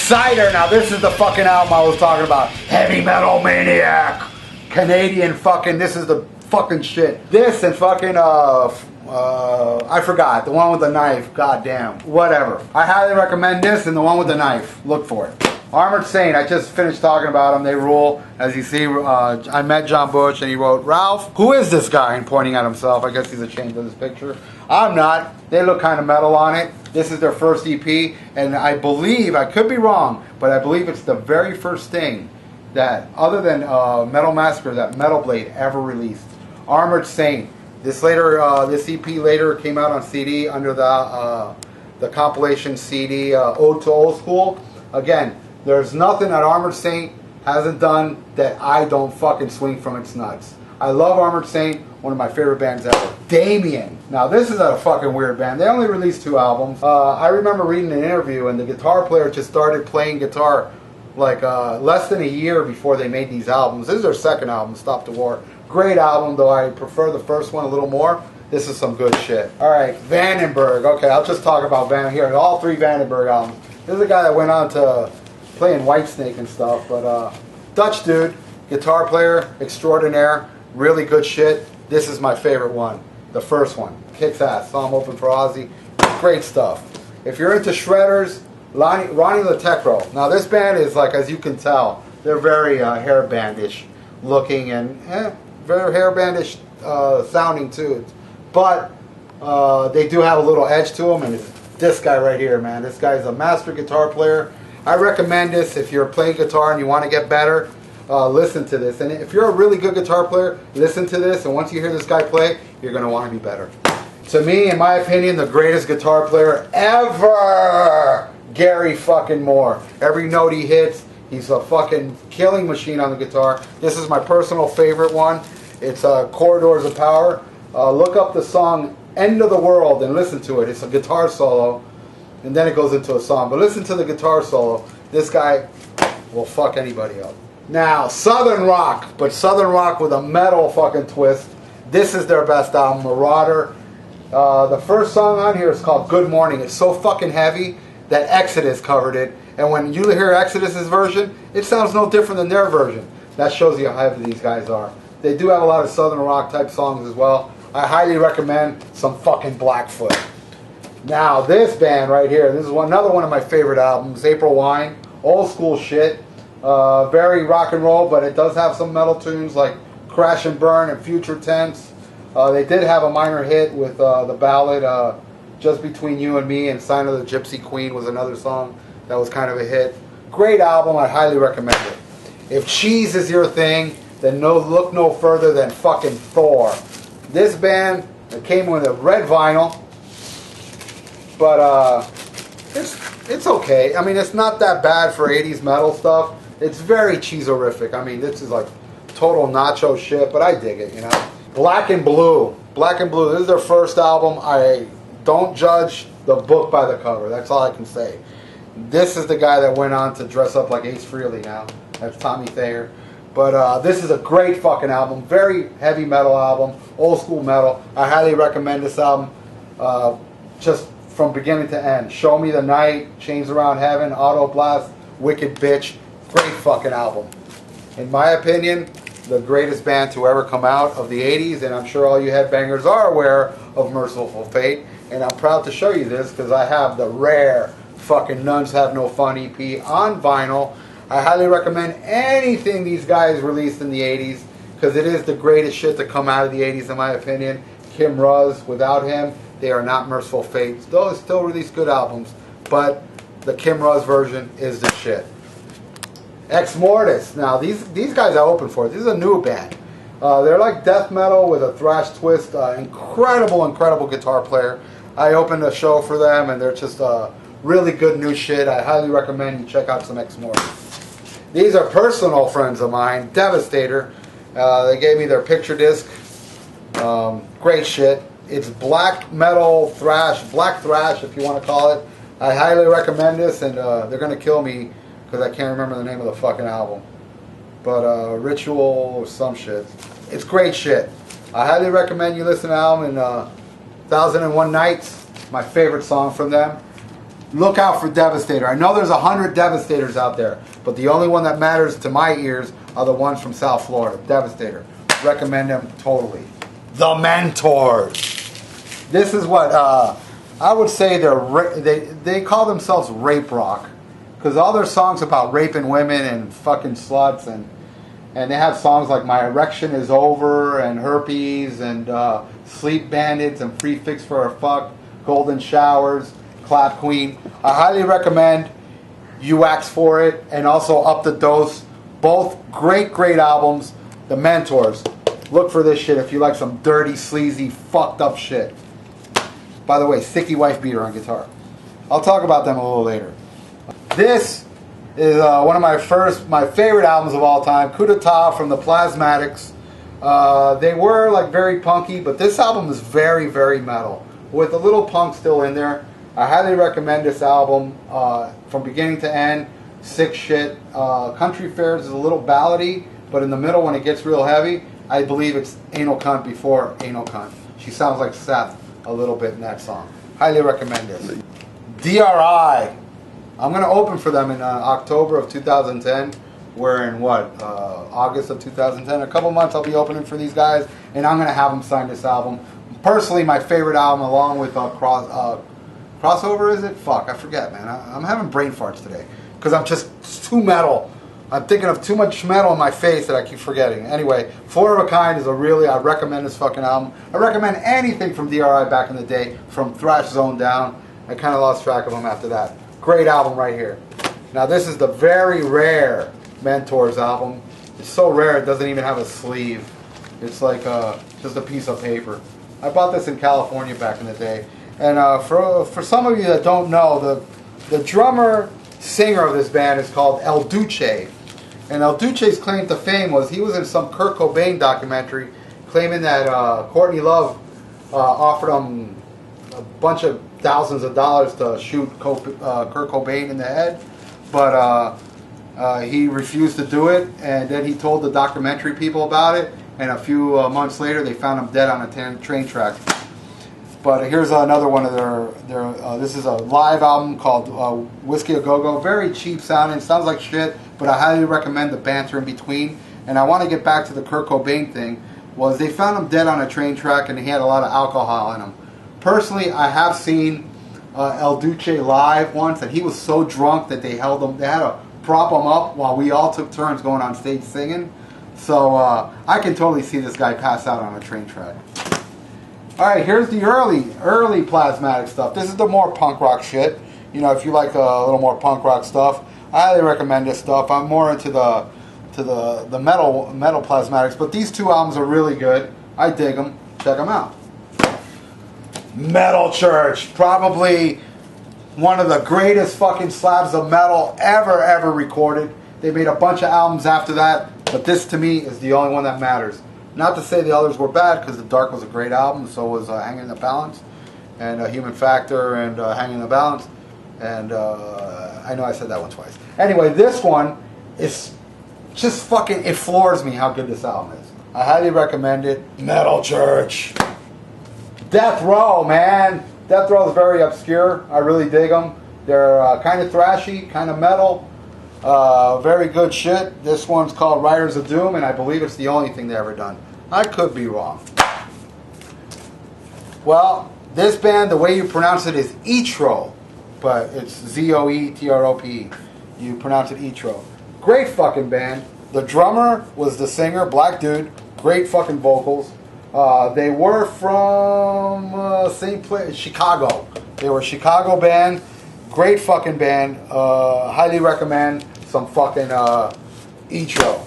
Cider. Now this is the fucking album I was talking about. Heavy Metal Maniac. Canadian fucking, this is the fucking shit. This and fucking, I forgot. The one with the knife. God damn. Whatever. I highly recommend this and the one with the knife. Look for it. Armored Saint, I just finished talking about them. They rule. As you see, I met John Bush and he wrote, Ralph, who is this guy? And pointing at himself. I guess he's ashamed of this picture. I'm not. They look kind of metal on it. This is their first EP. And I believe, I could be wrong, but I believe it's the very first thing that, other than Metal Massacre, that Metal Blade ever released. Armored Saint. This EP later came out on CD under the compilation CD Ode to Old School. Again, there's nothing that Armored Saint hasn't done that I don't fucking swing from its nuts. I love Armored Saint, one of my favorite bands ever. Damien. Now this is a fucking weird band. They only released 2 albums. I remember reading an interview and the guitar player just started playing guitar like less than a year before they made these albums. This is their second album, Stop the War. Great album, though I prefer the first one a little more. This is some good shit. Alright, Vandenberg. Okay, I'll just talk about here. All 3 Vandenberg albums. This is a guy that went on to playing Whitesnake and stuff, but Dutch dude, guitar player, extraordinaire, really good shit. This is my favorite one. The first one. Kicks ass. Saw him open for Ozzy. Great stuff. If you're into shredders, Ronnie Latecro. Now this band is like, as you can tell, they're very hair bandish looking and very hair bandish sounding too. But they do have a little edge to them, and it's this guy right here, man. This guy's a master guitar player. I recommend this if you're playing guitar and you want to get better. Listen to this. And if you're a really good guitar player, listen to this. And once you hear this guy play, you're going to want to be better. To me, in my opinion, the greatest guitar player ever, Gary fucking Moore. Every note he hits, he's a fucking killing machine on the guitar. This is my personal favorite one. It's Corridors of Power. Look up the song End of the World and listen to it. It's a guitar solo. And then it goes into a song. But listen to the guitar solo. This guy will fuck anybody up. Now, Southern Rock. But Southern Rock with a metal fucking twist. This is their best album, Marauder. The first song on here is called Good Morning. It's so fucking heavy that Exodus covered it. And when you hear Exodus's version, it sounds no different than their version. That shows you how heavy these guys are. They do have a lot of Southern Rock type songs as well. I highly recommend some fucking Blackfoot. Now, this band right here, this is another one of my favorite albums, April Wine. Old school shit. Very rock and roll, but it does have some metal tunes like Crash and Burn and Future Tense. They did have a minor hit with the ballad Just Between You and Me, and Sign of the Gypsy Queen was another song that was kind of a hit. Great album, I highly recommend it. If cheese is your thing, then look no further than fucking Thor. This band, it came with a red vinyl. But it's okay. I mean, it's not that bad for 80s metal stuff. It's very cheesorific. I mean, this is like total nacho shit, but I dig it, you know. Black and Blue. Black and Blue. This is their first album. I don't judge the book by the cover. That's all I can say. This is the guy that went on to dress up like Ace Frehley now. That's Tommy Thayer. But this is a great fucking album. Very heavy metal album. Old school metal. I highly recommend this album. Just from beginning to end. Show Me the Night, Chains Around Heaven, Auto Blast, Wicked Bitch. Great fucking album. In my opinion, the greatest band to ever come out of the 80s, and I'm sure all you headbangers are aware of Merciful Fate, and I'm proud to show you this because I have the rare fucking Nuns Have No Fun EP on vinyl. I highly recommend anything these guys released in the 80s because it is the greatest shit to come out of the 80s in my opinion. Kim Ruz, without him, they are not Merciful Fate. Those still release good albums, but the Kim Ruz version is the shit. Ex Mortis. Now these guys I opened for. This is a new band. They're like death metal with a thrash twist. Incredible guitar player. I opened a show for them, and they're just really good new shit. I highly recommend you check out some Ex Mortis. These are personal friends of mine. Devastator. They gave me their picture disc. Great shit. It's black metal thrash, black thrash if you want to call it. I highly recommend this, and they're going to kill me because I can't remember the name of the fucking album. But Ritual or some shit. It's great shit. I highly recommend you listen to the album. And 1001 Nights, my favorite song from them. look out for Devastator. I know there's 100 Devastators out there, but the only one that matters to my ears are the ones from South Florida. Devastator. Recommend them totally. The Mentors. This is what I would say they call themselves rape rock, because all their songs about raping women and fucking sluts, and they have songs like My Erection Is Over and Herpes and Sleep Bandits and Free Fix for a Fuck, Golden Showers, Clap Queen. I highly recommend You Ask For It and also Up the Dose. Both great albums. The Mentors. Look for this shit if you like some dirty, sleazy, fucked up shit. By the way, Sticky Wife Beater on guitar. I'll talk about them a little later. This is one of my favorite albums of all time. Coup d'etat from the Plasmatics. They were like very punky, but this album is very, very metal, with a little punk still in there. I highly recommend this album from beginning to end. Sick shit. Country Fairs is a little ballady, but in the middle when it gets real heavy, I believe it's Anal Cunt before Anal Cunt. She sounds like Seth a little bit in that song. Highly recommend this. D.R.I. I'm going to open for them in October of 2010. We're in August of 2010. A couple months I'll be opening for these guys, and I'm going to have them sign this album. Personally, my favorite album, along with Crossover, is it? Fuck, I forget, man. I'm having brain farts today because it's too metal. I'm thinking of too much metal in my face that I keep forgetting. Anyway, Four of a Kind is I recommend this fucking album. I recommend anything from D.R.I. back in the day, from Thrash Zone down. I kind of lost track of them after that. Great album right here. Now this is the very rare Mentors album. It's so rare it doesn't even have a sleeve. It's like just a piece of paper. I bought this in California back in the day. And for some of you that don't know, the drummer singer of this band is called El Duce. And El Duce's claim to fame was he was in some Kurt Cobain documentary claiming that Courtney Love offered him a bunch of thousands of dollars to shoot Kurt Cobain in the head, but he refused to do it, and then he told the documentary people about it, and a few months later they found him dead on a train track. But here's another one of their this is a live album called Whiskey A Go-Go. Very cheap sounding, sounds like shit, but I highly recommend the banter in between. And I want to get back to the Kurt Cobain thing. Was they found him dead on a train track, and he had a lot of alcohol in him. Personally, I have seen El Duce live once, and he was so drunk that they held him. They had to prop him up while we all took turns going on stage singing. So I can totally see this guy pass out on a train track. All right, here's the early Plasmatic stuff. This is the more punk rock shit. You know, if you like a little more punk rock stuff, I highly recommend this stuff. I'm more into the metal Plasmatics, but these two albums are really good. I dig them. Check them out. Metal Church, probably one of the greatest fucking slabs of metal ever recorded. They made a bunch of albums after that, but this to me is the only one that matters. Not to say the others were bad, because The Dark was a great album, so was Hanging in the Balance, and Human Factor, and Hanging in the Balance, and I know I said that one twice. Anyway, this one is just fucking, it floors me how good this album is. I highly recommend it. Metal Church. Death Row, man. Death Row is very obscure. I really dig them. They're kind of thrashy, kind of metal. Very good shit. This one's called Riders of Doom, and I believe it's the only thing they ever done. I could be wrong. Well, this band, the way you pronounce it is Etro, but it's Zoetrope. You pronounce it Etro. Great fucking band. The drummer was the singer, black dude. Great fucking vocals. They were from same place, Chicago. They were a Chicago band. Great fucking band. Highly recommend some fucking Etro.